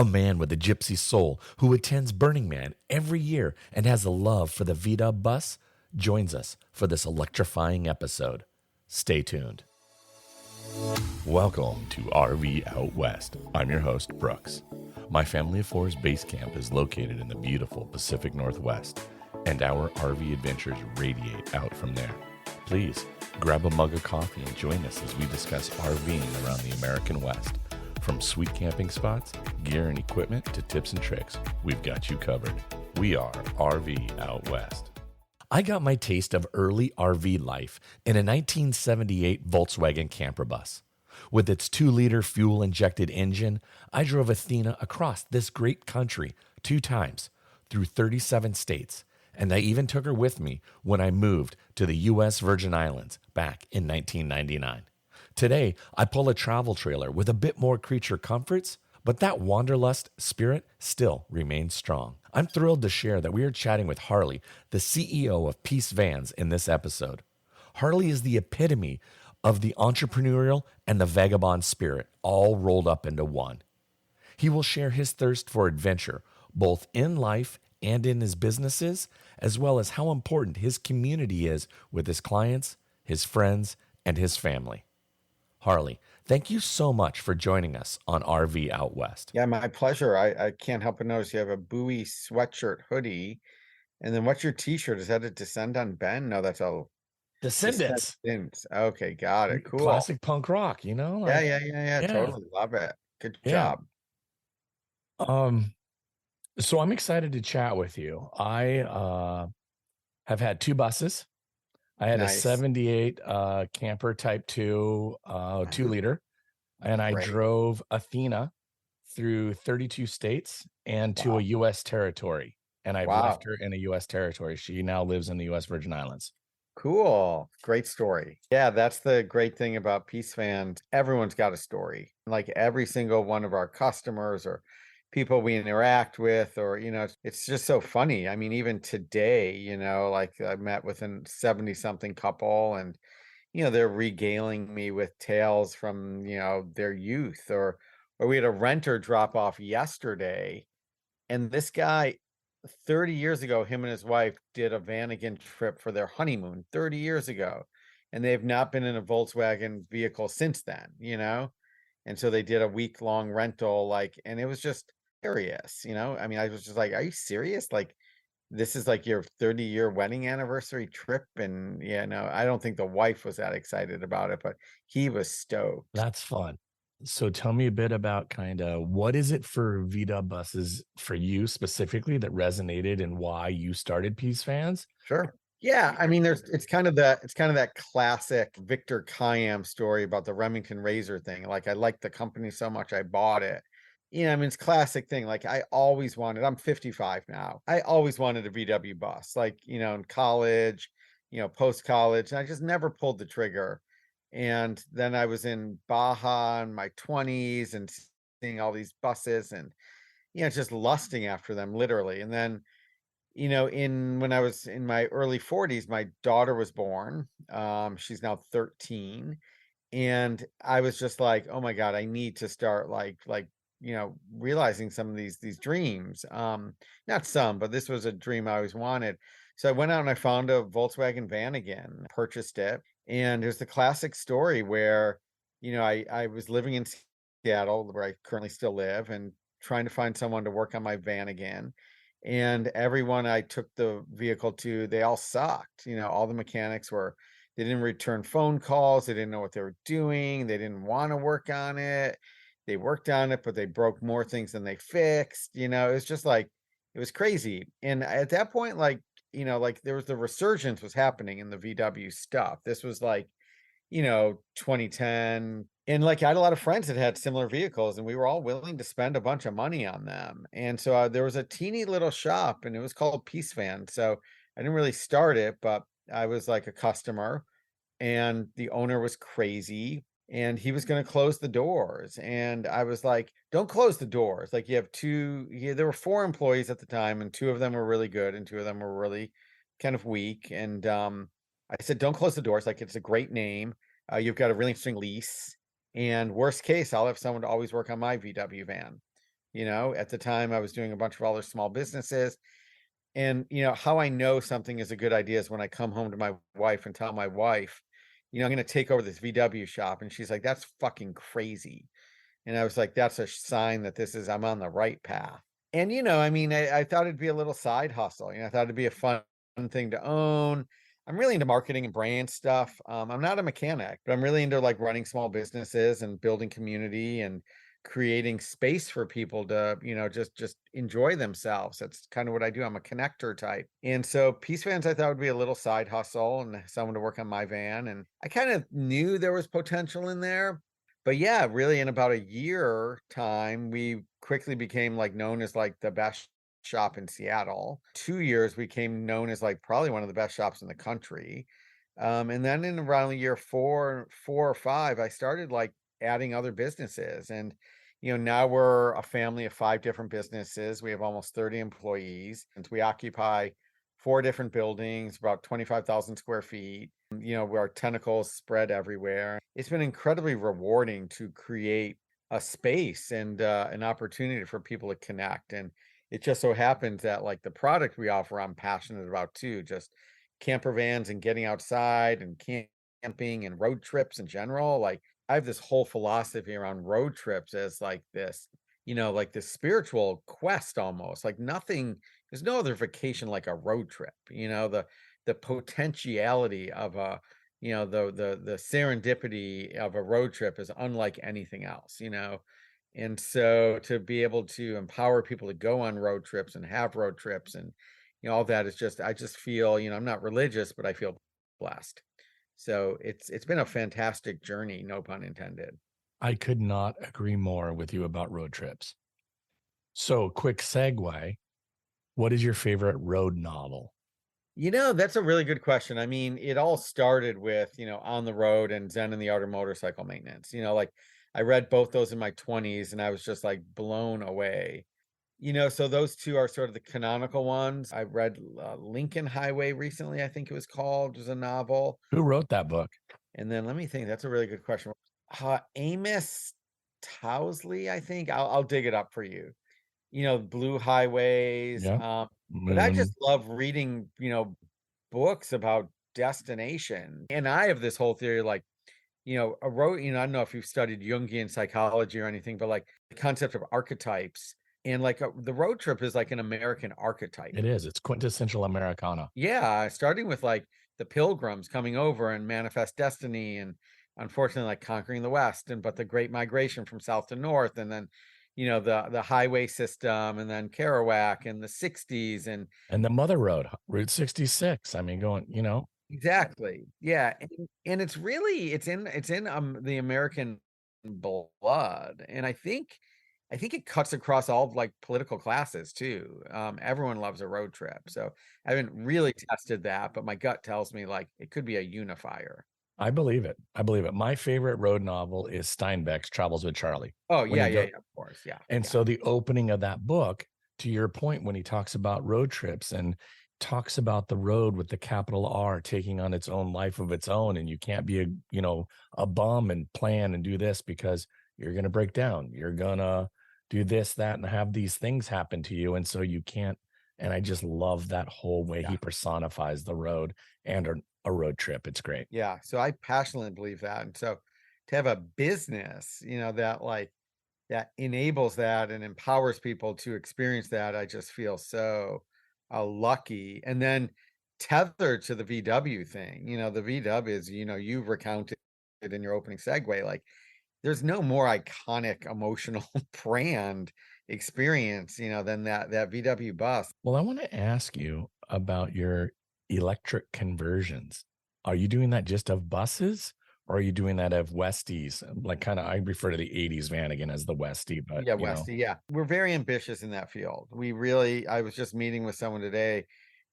A man with a gypsy soul who attends Burning Man every year and has a love for the VW bus joins us for this electrifying episode. Stay tuned. Welcome to RV Out West. I'm your host, Brooks. My family of four's base camp is located in the beautiful Pacific Northwest, and our RV adventures radiate out from there. Please grab a mug of coffee and join us as we discuss RVing around the American West. From sweet camping spots, gear and equipment, to tips and tricks, we've got you covered. We are RV Out West. I got my taste of early RV life in a 1978 Volkswagen camper bus. With its 2-liter fuel-injected engine, I drove Athena across this great country 2 times through 37 states, and I even took her with me when I moved to the U.S. Virgin Islands back in 1999. Today, I pull a travel trailer with a bit more creature comforts, but that wanderlust spirit still remains strong. I'm thrilled to share that we are chatting with Harley, the CEO of Peace Vans, in this episode. Harley is the epitome of the entrepreneurial and the vagabond spirit, all rolled up into one. He will share his thirst for adventure, both in life and in his businesses, as well as how important his community is with his clients, his friends, and his family. Harley, thank you so much for joining us on RV Out West. Yeah, my pleasure. I can't help but notice you have a Bowie sweatshirt hoodie. And then what's your t-shirt? Is that a Descend on Ben? No, that's a Descendants, Descendants. Okay, got it. Cool. classic punk rock, Yeah, like, yeah. yeah, Totally love it. Good yeah. job. Um, so I'm excited to chat with you. I have had 2 buses. I had a Nice. 78 camper type 2 Wow, 2-liter, and I great. drove Athena through 32 states and to a Wow. U.S. territory. And I've left Wow. her in a U.S. territory. She now lives in the U.S. Virgin Islands. Cool. Great story. Yeah, that's the great thing about Peace Fans. Everyone's got a story. Like every single one of our customers or people we interact with, or, it's just so funny. I mean, even today, like I met with a 70 something couple and, they're regaling me with tales from, their youth, or we had a renter drop off yesterday, and this guy 30 years ago, him and his wife did a Vanagon trip for their honeymoon 30 years ago, and they've not been in a Volkswagen vehicle since then. And so they did a week-long rental, and it was just serious. I mean, I was just like, "Are you serious? Like, this is like your 30-year wedding anniversary trip?" And yeah, no, I don't think the wife was that excited about it, but he was stoked. That's fun. So tell me a bit about kind of what is it for VW buses for you specifically that resonated and why you started Peace Fans? Sure. Yeah, I mean, it's kind of that classic Victor Kiam story about the Remington Razor thing. Like, I liked the company so much, I bought it. I mean, it's classic thing. Like, I always wanted. I'm 55 now. I always wanted a VW bus. Like, in college, post college, and I just never pulled the trigger. And then I was in Baja in my 20s and seeing all these buses and just lusting after them, literally. And then in when I was in my early 40s, my daughter was born. She's now 13. And I was just like, oh my God, I need to start realizing some of these dreams. Not some, but this was a dream I always wanted. So I went out and I found a Volkswagen van again, purchased it. And there's the classic story where, I was living in Seattle, where I currently still live, and trying to find someone to work on my van again. And everyone I took the vehicle to, they all sucked. All the mechanics they didn't return phone calls. They didn't know what they were doing. They didn't want to work on it. They worked on it, but they broke more things than they fixed. It was just like, it was crazy. And at that point, there was the resurgence was happening in the VW stuff. This was 2010. And I had a lot of friends that had similar vehicles, and we were all willing to spend a bunch of money on them. And so there was a teeny little shop, and it was called Peace Van. So I didn't really start it, but I was like a customer, and the owner was crazy, and he was going to close the doors. And I was like, don't close the doors. Like, you have there were 4 employees at the time, and 2 of them were really good, and 2 of them were really kind of weak. And I said, don't close the doors. Like, it's a great name. You've got a really interesting lease. And worst case, I'll have someone to always work on my VW van. At the time I was doing a bunch of other small businesses. And how I know something is a good idea is when I come home to my wife and tell my wife, I'm going to take over this VW shop. And she's like, that's fucking crazy. And I was like, that's a sign that I'm on the right path. And, I thought it'd be a little side hustle. I thought it'd be a fun thing to own. I'm really into marketing and brand stuff. I'm not a mechanic, but I'm really into like running small businesses and building community and creating space for people to, just enjoy themselves. That's kind of what I do. I'm a connector type. And so Peace Vans, I thought would be a little side hustle and someone to work on my van. And I kind of knew there was potential in there. But yeah, really in about a year time, we quickly became like known as like the best shop in Seattle. 2 years we became known as like probably one of the best shops in the country. And then in around year four or five, I started like adding other businesses. And now we're a family of 5 different businesses. We have almost 30 employees, and we occupy 4 different buildings, about 25,000 square feet. Where our tentacles spread everywhere. It's been incredibly rewarding to create a space and an opportunity for people to connect. And it just so happens that like the product we offer, I'm passionate about too. Just camper vans and getting outside and camping and road trips in general. Like I have this whole philosophy around road trips as like this, like this spiritual quest almost. Like nothing, there's no other vacation like a road trip. The potentiality of a the serendipity of a road trip is unlike anything else. And so to be able to empower people to go on road trips and have road trips and all that is just, I just feel, I'm not religious, but I feel blessed. So it's been a fantastic journey, no pun intended. I could not agree more with you about road trips. So, quick segue. What is your favorite road novel? That's a really good question. I mean, it all started with, On the Road and Zen and the Art of Motorcycle Maintenance. Like I read both those in my 20s and I was just like blown away. So those two are sort of the canonical ones. I read Lincoln Highway recently, I think it was called, was a novel. Who wrote that book? And then let me think, that's a really good question. Amos Towsley, I think. I'll dig it up for you. Blue Highways. Yeah. But I just Moon. love reading, books about destination. And I have this whole theory, like, a road, I don't know if you've studied Jungian psychology or anything, but like the concept of archetypes and like the road trip is like an American archetype. It is. It's quintessential Americana. Yeah, starting with like the pilgrims coming over and manifest destiny and unfortunately like conquering the West but the great migration from south to north and then the highway system and then Kerouac and the 60s And the Mother Road, Route 66. I mean, exactly. Yeah. And it's really it's in the American blood. And I think it cuts across all like political classes too. Everyone loves a road trip. So I haven't really tested that, but my gut tells me like it could be a unifier. I believe it. I believe it. My favorite road novel is Steinbeck's Travels with Charlie. Oh When yeah, he yeah, go, yeah, of course. Yeah. and Yeah. so the opening of that book, to your point, when he talks about road trips and talks about the road with the capital R taking on its own life of its own, and you can't be a bum and plan and do this because you're gonna break down. You're gonna do this, that, and have these things happen to you, and so you can't. And I just love that whole way Yeah. he personifies the road and a road trip. It's great. Yeah. So I passionately believe that. And so to have a business, that enables that and empowers people to experience that, I just feel so lucky. And then tethered to the VW thing, the VW is, you've recounted it in your opening segue, like there's no more iconic emotional brand experience, than that VW bus. Well, I want to ask you about your electric conversions. Are you doing that just of buses or are you doing that of Westies? Like kind of, I refer to the 80s Vanagon as the Westie, but Yeah, Westy. Yeah. We're very ambitious in that field. I was just meeting with someone today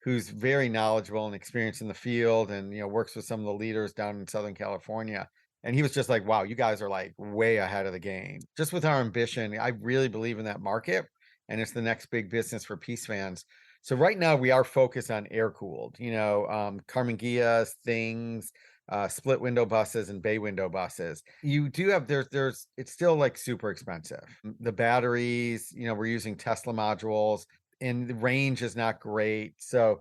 who's very knowledgeable and experienced in the field and, works with some of the leaders down in Southern California. And he was just like, wow, you guys are like way ahead of the game. Just with our ambition, I really believe in that market and it's the next big business for Peace Fans. So right now we are focused on air cooled, Carmen Gia's things, split window buses and bay window buses. You do have there's it's still like super expensive. The batteries, we're using Tesla modules and the range is not great. So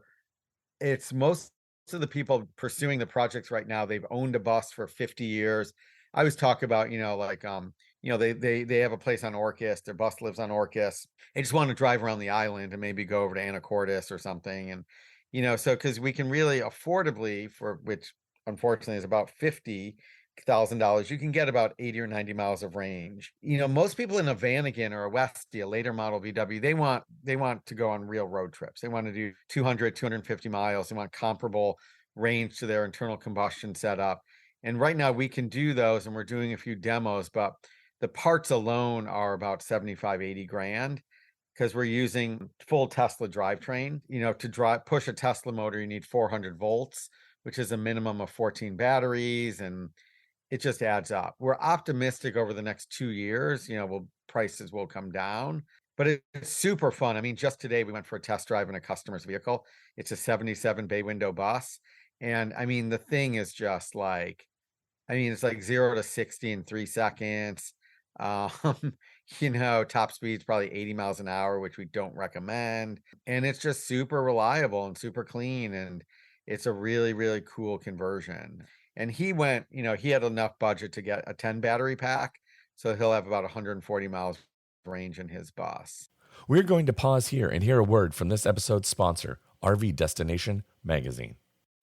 it's most of the people pursuing the projects right now, they've owned a bus for 50 years. I always talk about, like they have a place on Orcas, their bus lives on Orcas. They just want to drive around the island and maybe go over to Anacortes or something. And so because we can really affordably, for which unfortunately is about $50,000, you can get about 80 or 90 miles of range. Most people in a Vanagon or a Westie, a later model VW, they want to go on real road trips. They want to do 200, 250 miles. They want comparable range to their internal combustion setup. And right now we can do those, and we're doing a few demos, but the parts alone are about 75, 80 grand, because we're using full Tesla drivetrain. To push a Tesla motor, you need 400 volts, which is a minimum of 14 batteries, and it just adds up. We're optimistic over the next 2 years, prices will come down, but it's super fun. I mean, just today we went for a test drive in a customer's vehicle. It's a 77 bay window bus. And I mean, the thing is just like, it's like 0 to 60 in 3 seconds. Um, top speed's probably 80 miles an hour, which we don't recommend. And it's just super reliable and super clean. And it's a really, really cool conversion. And he had enough budget to get a 10 battery pack. So he'll have about 140 miles range in his bus. We're going to pause here and hear a word from this episode's sponsor, RV Destination Magazine.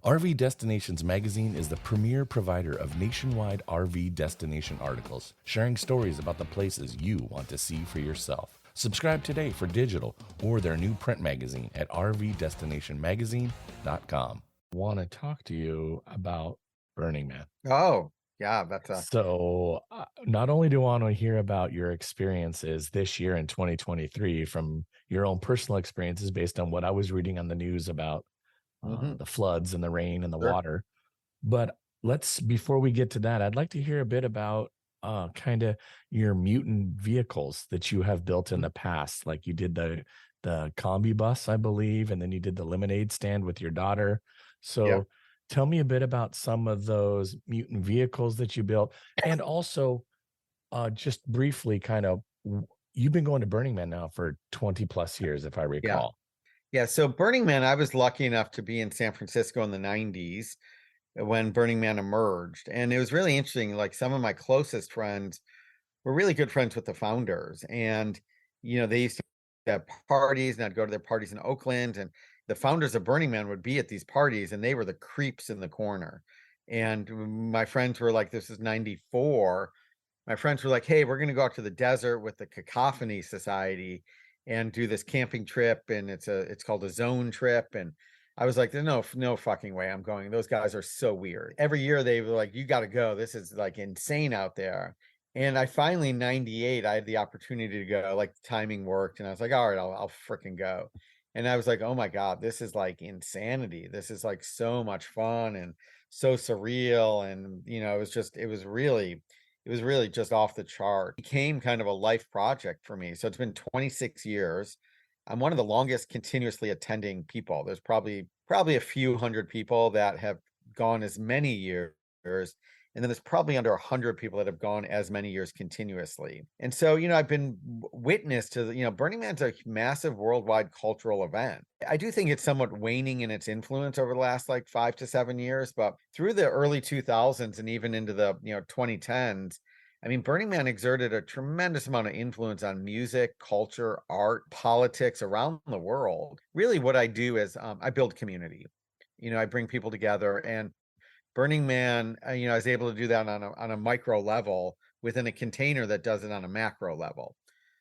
RV Destinations Magazine is the premier provider of nationwide RV destination articles, sharing stories about the places you want to see for yourself. Subscribe today for digital or their new print magazine at rvdestinationmagazine.com. I want to talk to you about Burning Man. Oh, yeah, So not only do I want to hear about your experiences this year in 2023 from your own personal experiences based on what I was reading on the news about the floods and the rain and the water. But before we get to that, I'd like to hear a bit about kind of your mutant vehicles that you have built in the past. Like you did the combi bus, I believe, and then you did the lemonade stand with your daughter. So tell me a bit about some of those mutant vehicles that you built. And also just briefly you've been going to Burning Man now for 20 plus years, if I recall. Yeah, so Burning Man, I was lucky enough to be in San Francisco in the 90s when Burning Man emerged. And it was really interesting. Like some of my closest friends were really good friends with the founders. And, they used to have parties, and I'd go to their parties in Oakland. And the founders of Burning Man would be at these parties, and they were the creeps in the corner. And my friends were like, this is 94. My friends were like, hey, we're going to go out to the desert with the Cacophony Society and do this camping trip. And it's called a zone trip. And I was like, there's no fucking way I'm going. Those guys are so weird. Every year they were like, you got to go. This is like insane out there. And I finally, in 98, I had the opportunity to go, like the timing worked. And I was like, all right, I'll freaking go. And I was like, oh my God, this is like insanity. This is like so much fun and so surreal. And, it was really just off the chart. It became kind of a life project for me. So it's been 26 years. I'm one of the longest continuously attending people. There's probably a few hundred people that have gone as many years. And then there's probably under 100 people that have gone as many years continuously. And so, I've been witness to, Burning Man's a massive worldwide cultural event. I do think it's somewhat waning in its influence over the last like 5 to 7 years, but through the early 2000s and even into the, 2010s, I mean, Burning Man exerted a tremendous amount of influence on music, culture, art, politics around the world. Really, what I do is I build community. I bring people together, and Burning Man, I was able to do that on a micro level within a container that does it on a macro level.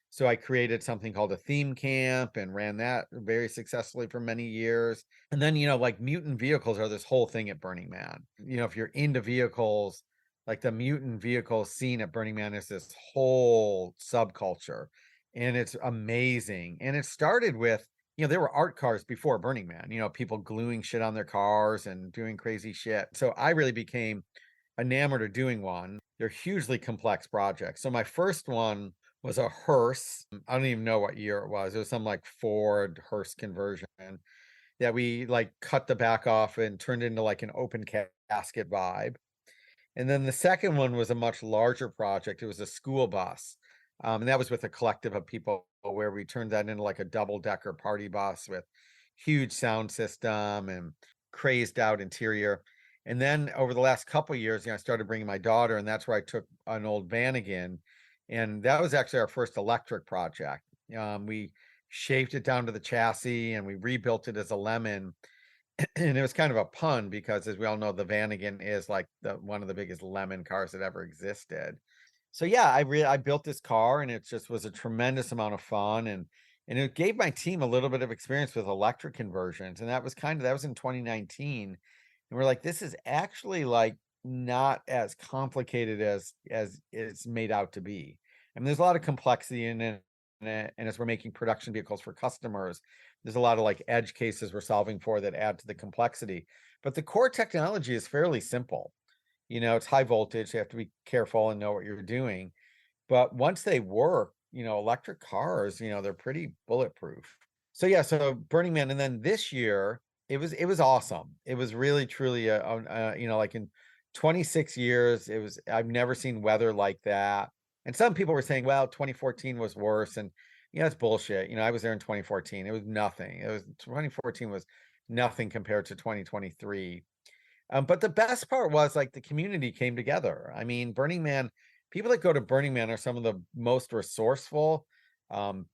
So I created something called a theme camp and ran that very successfully for many years. And then, like mutant vehicles are this whole thing at Burning Man. If you're into vehicles, like the mutant vehicle scene at Burning Man is this whole subculture, and it's amazing. And it started with, there were art cars before Burning Man, people gluing shit on their cars and doing crazy shit. So I really became enamored of doing one. They're hugely complex projects. So my first one was a hearse. I don't even know what year it was. It was some like Ford hearse conversion. that we like cut the back off and turned into like an open casket vibe. And then the second one was a much larger project. It was a school bus. And that was with a collective of people where we turned that into like a double-decker party bus with huge sound system and crazed out interior. And then over the last couple years, I started bringing my daughter, and that's where I took an old van again. And that was actually our first electric project. We shaved it down to the chassis and we rebuilt it as a lemon. And it was kind of a pun because, as we all know, the Vanagon is like one of the biggest lemon cars that ever existed. So yeah, I built this car, and it just was a tremendous amount of fun, and it gave my team a little bit of experience with electric conversions, and that was in 2019, and we're like, this is actually like not as complicated as it's made out to be. I mean, there's a lot of complexity in it, and as we're making production vehicles for customers, there's a lot of like edge cases we're solving for that add to the complexity. But the core technology is fairly simple. It's high voltage. You have to be careful and know what you're doing. But once they work, electric cars, they're pretty bulletproof. So yeah, so Burning Man, and then this year it was awesome. It was really truly like in 26 years, I've never seen weather like that. And some people were saying, well, 2014 was worse, and it's bullshit. I was there in 2014. It was nothing. 2014 was nothing compared to 2023. But the best part was like the community came together. I mean, Burning Man, people that go to Burning Man are some of the most resourceful,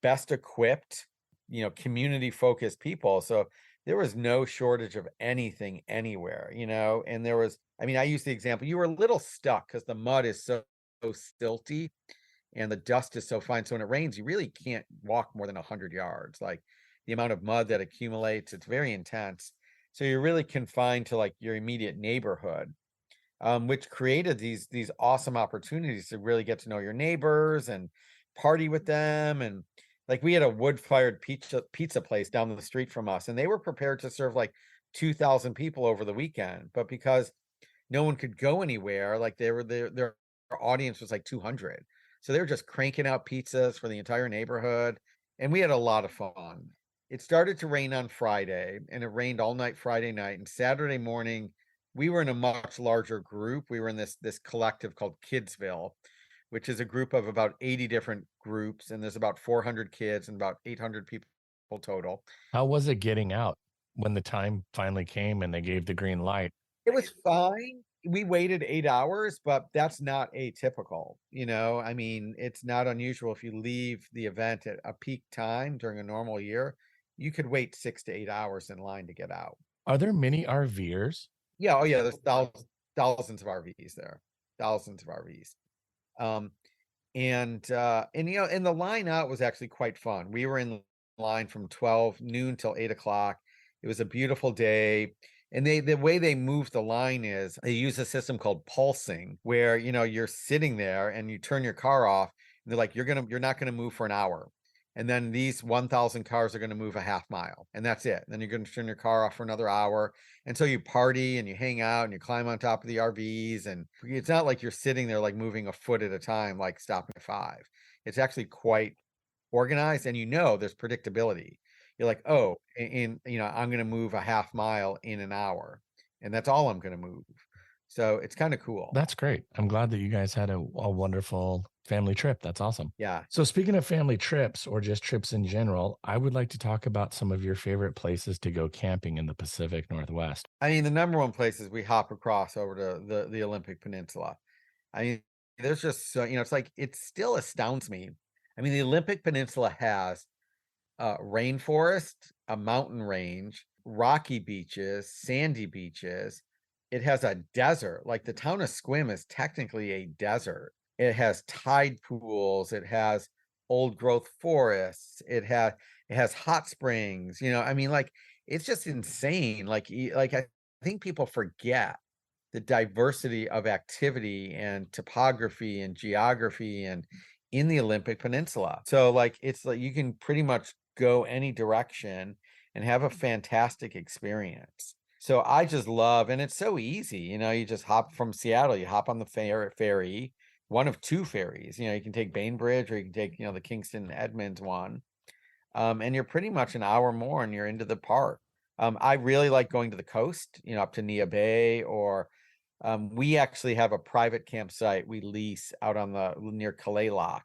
best equipped, community focused people. So there was no shortage of anything anywhere, and I mean, I use the example, you were a little stuck because the mud is so silty and the dust is so fine. So when it rains, you really can't walk more than 100 yards. Like the amount of mud that accumulates, it's very intense. So you're really confined to like your immediate neighborhood, which created these awesome opportunities to really get to know your neighbors and party with them. And like we had a wood-fired pizza place down the street from us, and they were prepared to serve like 2,000 people over the weekend. But because no one could go anywhere, like their audience was like 200. So they were just cranking out pizzas for the entire neighborhood, and we had a lot of fun. It started to rain on Friday, and it rained all night Friday night, and Saturday morning we were in a much larger group. We were in this collective called Kidsville, which is a group of about 80 different groups, and there's about 400 kids and about 800 people total. How was it getting out when the time finally came and they gave the green light? It was fine. We waited 8 hours, but that's not atypical, I mean, it's not unusual if you leave the event at a peak time during a normal year, you could wait 6 to 8 hours in line to get out. Are there many RVers? Yeah, oh yeah, there's thousands of RVs there. Thousands of RVs. Um, and the line out was actually quite fun. We were in line from 12 noon till 8 o'clock. It was a beautiful day. And the way they move the line is they use a system called pulsing, where you're sitting there and you turn your car off, and they're like, you're not gonna move for an hour. And then these 1,000 cars are going to move a half mile, and that's it. Then you're going to turn your car off for another hour. And so you party and you hang out and you climb on top of the RVs. And it's not like you're sitting there like moving a foot at a time, like stopping at 5. It's actually quite organized, and there's predictability. You're like, oh, I'm going to move a half mile in an hour, and that's all I'm going to move. So it's kind of cool. That's great. I'm glad that you guys had a wonderful family trip. That's awesome. Yeah. So speaking of family trips or just trips in general, I would like to talk about some of your favorite places to go camping in the Pacific Northwest. I mean, the number one place is we hop across over to the Olympic Peninsula. I mean, there's just so, it's like, it still astounds me. I mean, the Olympic Peninsula has rainforest, a mountain range, rocky beaches, sandy beaches. It has a desert. Like the town of Squim is technically a desert. It has tide pools. It has old growth forests. It has hot springs. I mean, like it's just insane. Like I think people forget the diversity of activity and topography and geography and in the Olympic Peninsula. So like it's like you can pretty much go any direction and have a fantastic experience. So I just love, and it's so easy, you just hop from Seattle, you hop on the ferry, one of two ferries, you can take Bainbridge or you can take, the Kingston Edmonds one. And you're pretty much an hour more and you're into the park. I really like going to the coast, up to Nia Bay, or we actually have a private campsite we lease out on the near Kalaloch,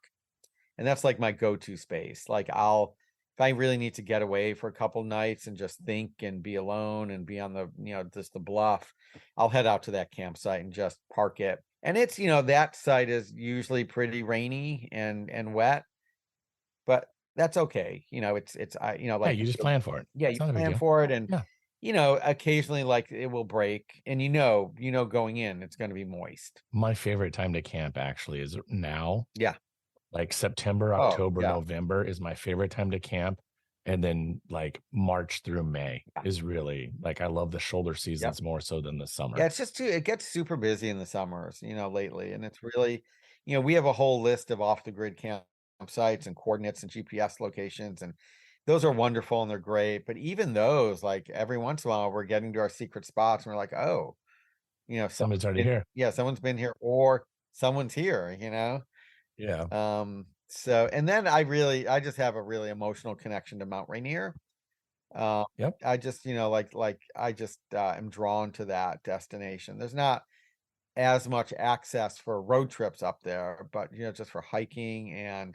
and that's like my go-to space. Like if I really need to get away for a couple nights and just think and be alone and be on the, just the bluff, I'll head out to that campsite and just park it. And it's, that site is usually pretty rainy and wet, but that's okay. Yeah, like you just plan for it. yeah, It's you not a big plan deal. for it, and Yeah. occasionally like it will break, and going in it's going to be moist. My favorite time to camp actually is now. Yeah. Like September, Oh, October, yeah. November is my favorite time to camp. And then like March through May Yeah. is really like I love the shoulder Yep. seasons more so than the Yeah, summer. it's just it gets super busy in the summers, lately. And it's really, we have a whole list of off the grid campsites and coordinates and GPS locations. And those are wonderful and they're great. But even those, like every once in a while, we're getting to our secret spots and we're like, oh, Somebody's already here. someone's been here or someone's here. Yeah. So, and then I just have a really emotional connection to Mount Rainier. Yep. I just, I just am drawn to that destination. There's not as much access for road trips up there, but just for hiking and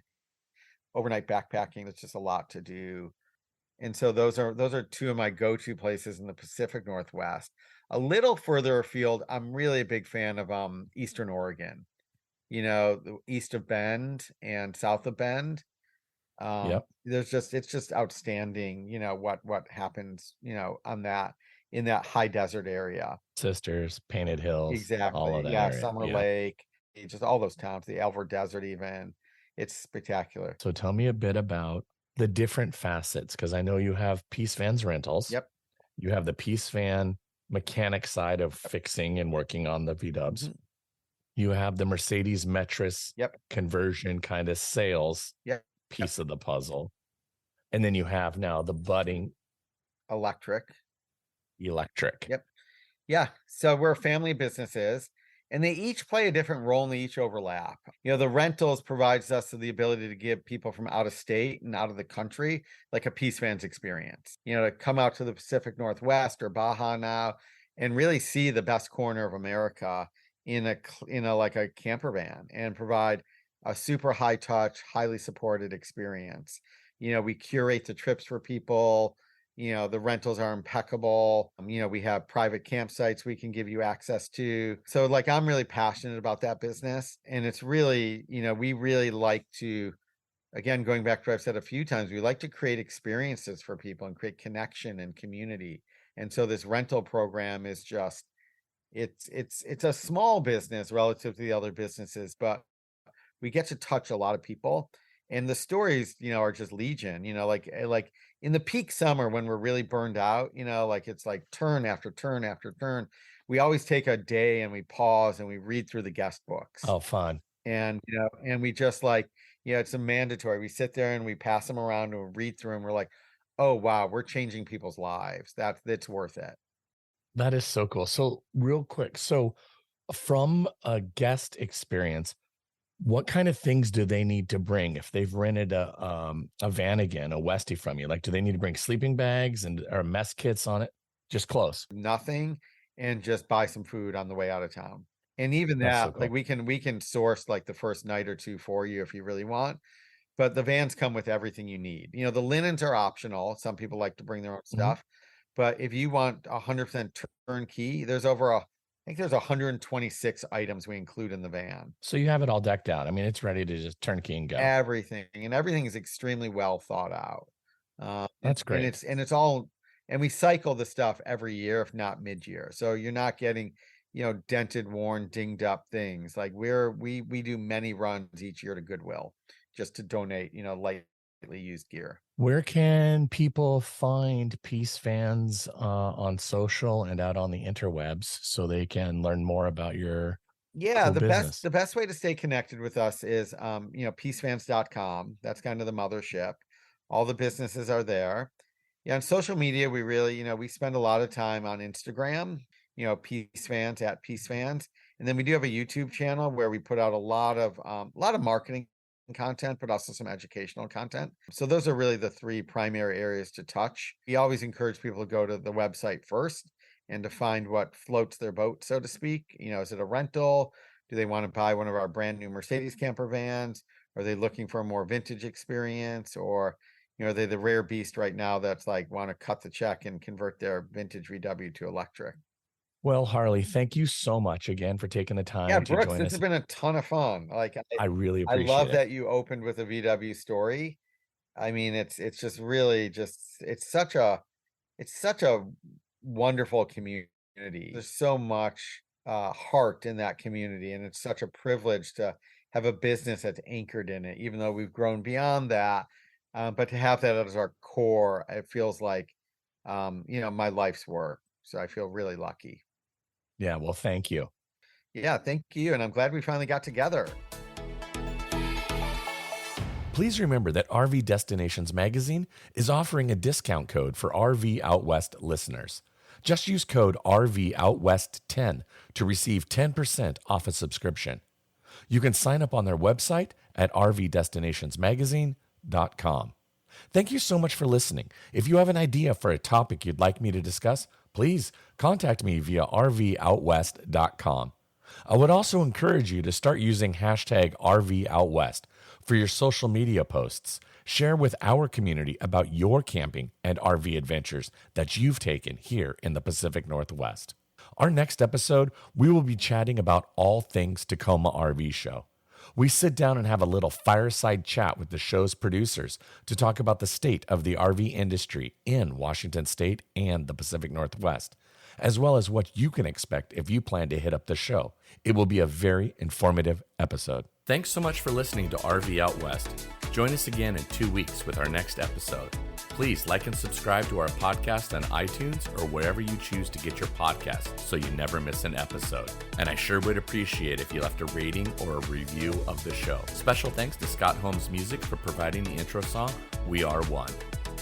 overnight backpacking, there's just a lot to do. And so those are two of my go-to places in the Pacific Northwest. A little further afield, I'm really a big fan of Eastern Oregon. The east of Bend and south of Bend. Yep. It's just outstanding, what happens, on that in that high desert area. Sisters, Painted Hills, all Exactly. of that Yeah, area. Summer Yeah. Lake, just all those towns, the Elver Desert even. It's spectacular. So tell me a bit about the different facets because I know you have Peace Vans rentals. Yep. You have the Peace Van mechanic side of fixing and working on the V dubs. Mhm. You have the Mercedes Metris Yep. conversion kind of sales Yep. piece of the puzzle. And then you have now the budding Electric. electric. Yep. Yeah. So we're family businesses and they each play a different role and they each overlap. The rentals provides us the ability to give people from out of state and out of the country like a Peace Fans experience, to come out to the Pacific Northwest or Baja now and really see the best corner of America in a like a camper van and provide a super high touch, highly supported experience. We curate the trips for people. The rentals are impeccable. We have private campsites we can give you access to. So like I'm really passionate about that business. And it's really, we really like to, again, going back to what I've said a few times, we like to create experiences for people and create connection and community. And so this rental program is just it's a small business relative to the other businesses, but we get to touch a lot of people and the stories are just legion, like in the peak summer when we're really burned out, like it's like turn after turn after turn, we always take a day and we pause and we read through the guest books. Oh, fun. And and we just like, it's a mandatory, we sit there and we pass them around and we read through and we're like, oh wow, we're changing people's lives, that's worth it. That is so cool. So real quick, so from a guest experience, what kind of things do they need to bring if they've rented a van again, a Westie from you? Like, do they need to bring sleeping bags and or mess kits on it? Just close. Nothing, and just buy some food on the way out of town. And even That's so that, like cool. we can source like the first night or two for you if you really want, but the vans come with everything you need. The linens are optional. Some people like to bring their own Mhm. stuff, but if you want 100% turnkey, I think there's 126 items we include in the van. So you have it all decked out. I mean, it's ready to just turnkey and go. Everything, and everything is extremely well thought out. And That's great. it's all, and we cycle the stuff every year, if not mid-year. So you're not getting, dented, worn, dinged up things. Like we do many runs each year to Goodwill just to donate, lightly used gear. Where can people find Peace Fans on social and out on the interwebs so they can learn more about your Yeah, cool the best business? the best way to stay connected with us is peacefans.com. That's kind of the mothership. All the businesses are there. Yeah, on social media, we really, we spend a lot of time on Instagram, Peace Fans at Peace Fans. And then we do have a YouTube channel where we put out a lot of marketing content, but also some educational content. So those are really the three primary areas to touch. We always encourage people to go to the website first and to find what floats their boat, so to speak. Is it a rental? Do they want to buy one of our brand new Mercedes camper vans? Are they looking for a more vintage experience? Or, are they the rare beast right now that's like want to cut the check and convert their vintage VW to electric? Well, Harley, thank you so much again for taking the Yeah, time to Brooks, join this us. has been a ton of fun. I really I appreciate love it. that you opened with a VW story. I mean, it's just really it's such a wonderful community. There's so much heart in that community, and it's such a privilege to have a business that's anchored in it, even though we've grown beyond that. But to have that as our core, it feels like my life's work. So I feel really lucky. Yeah, well, thank you. Yeah, thank you. And I'm glad we finally got together. Please remember that RV Destinations Magazine is offering a discount code for RV Out West listeners. Just use code RV Out West 10 to receive 10% off a subscription. You can sign up on their website at rvdestinationsmagazine.com. Thank you so much for listening. If you have an idea for a topic you'd like me to discuss, please contact me via rvoutwest.com. I would also encourage you to start using hashtag RVOutWest for your social media posts. Share with our community about your camping and RV adventures that you've taken here in the Pacific Northwest. Our next episode, we will be chatting about all things Tacoma RV Show. We sit down and have a little fireside chat with the show's producers to talk about the state of the RV industry in Washington State and the Pacific Northwest, as well as what you can expect if you plan to hit up the show. It will be a very informative episode. Thanks so much for listening to RV Out West. Join us again in 2 weeks with our next episode. Please like and subscribe to our podcast on iTunes or wherever you choose to get your podcasts so you never miss an episode. And I sure would appreciate if you left a rating or a review of the show. Special thanks to Scott Holmes Music for providing the intro song, We Are One.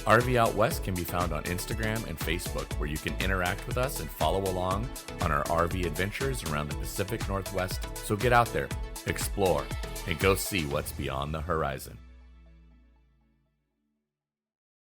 RV Out West can be found on Instagram and Facebook, where you can interact with us and follow along on our RV adventures around the Pacific Northwest. So get out there, explore, and go see what's beyond the horizon.